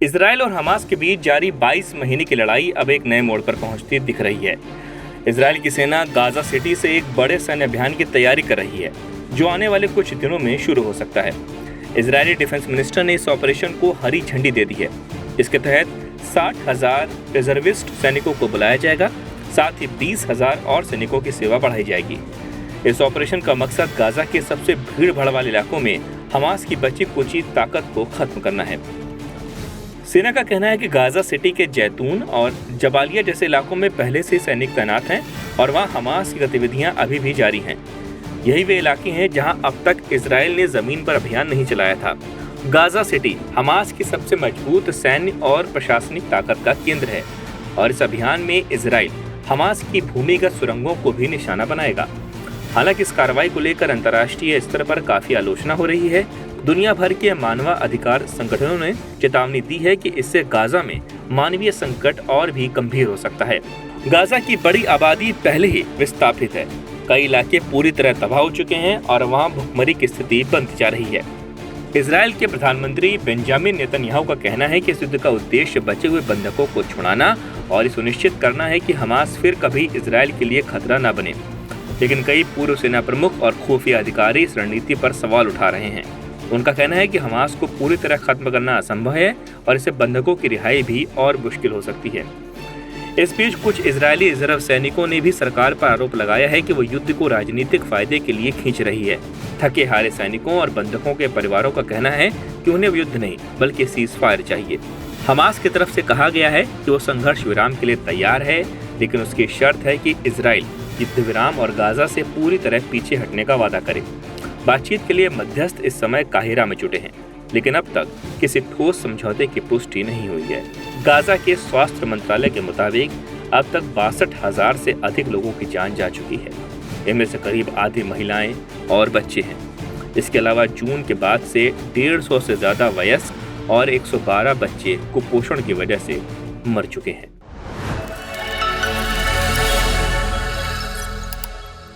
Israel और Hamas के बीच जारी 22 महीने की लड़ाई अब एक नए मोड़ पर पहुंचती दिख रही है। इजराइल की सेना गाजा सिटी से एक बड़े सैन्य अभियान की तैयारी कर रही है, जो आने वाले कुछ दिनों में शुरू हो सकता है। इजरायली डिफेंस मिनिस्टर ने इस ऑपरेशन को हरी झंडी दे दी है। इसके तहत 60,000 रिजर्विस्ट सैनिकों को बुलाया जाएगा, साथ ही 20,000 और सैनिकों की सेवा बढ़ाई जाएगी। इस ऑपरेशन का मकसद गाजा के सबसे भीड़ भाड़ वाले इलाकों में हमास की बची कुची ताकत को खत्म करना है। सेना का कहना है कि गाजा सिटी के जैतून और जबालिया जैसे इलाकों में पहले से सैनिक तैनात हैं और वहां हमास की गतिविधियां अभी भी जारी हैं। यही वे इलाके हैं जहां अब तक इजराइल ने जमीन पर अभियान नहीं चलाया था। गाजा सिटी हमास की सबसे मजबूत सैन्य और प्रशासनिक ताकत का केंद्र है और इस अभियान में इजराइल हमास की भूमिगत सुरंगों को भी निशाना बनाएगा। हालांकि इस कार्रवाई को लेकर अंतर्राष्ट्रीय स्तर पर काफी आलोचना हो रही है। दुनिया भर के मानवाधिकार संगठनों ने चेतावनी दी है कि इससे गाजा में मानवीय संकट और भी गंभीर हो सकता है। गाजा की बड़ी आबादी पहले ही विस्थापित है। कई इलाके पूरी तरह तबाह हो चुके हैं और वहां भुखमरी की स्थिति बनती जा रही है। इजराइल के प्रधानमंत्री बेंजामिन नेतन्याहू का कहना है कि इस युद्ध का उद्देश्य बचे हुए बंधकों को छुड़ाना और ये सुनिश्चित करना है कि हमास फिर कभी इजराइल के लिए खतरा न बने। लेकिन कई पूर्व सेना प्रमुख और खुफिया अधिकारी इस रणनीति पर सवाल उठा रहे हैं। उनका कहना है कि हमास को पूरी तरह खत्म करना असंभव है और इससे बंधकों की रिहाई भी और मुश्किल हो सकती है। इस बीच कुछ इजरायली रिजर्व सैनिकों ने भी सरकार पर आरोप लगाया है कि वो युद्ध को राजनीतिक फायदे के लिए खींच रही है। थके हारे सैनिकों और बंधकों के परिवारों का कहना है कि उन्हें युद्ध नहीं बल्कि सीजफायर चाहिए। हमास की तरफ से कहा गया है कि वो संघर्ष विराम के लिए तैयार है, लेकिन उसकी शर्त है कि इजराइल युद्ध विराम और गाजा से पूरी तरह पीछे हटने का वादा करे। बातचीत के लिए मध्यस्थ इस समय काहिरा में जुटे हैं, लेकिन अब तक किसी ठोस समझौते की पुष्टि नहीं हुई है। गाजा के स्वास्थ्य मंत्रालय के मुताबिक अब तक 62,000 से अधिक लोगों की जान जा चुकी है। इनमें से करीब आधी महिलाएं और बच्चे हैं। इसके अलावा जून के बाद से 150 से ज्यादा वयस्क और 112 बच्चे कुपोषण की वजह से मर चुके हैं।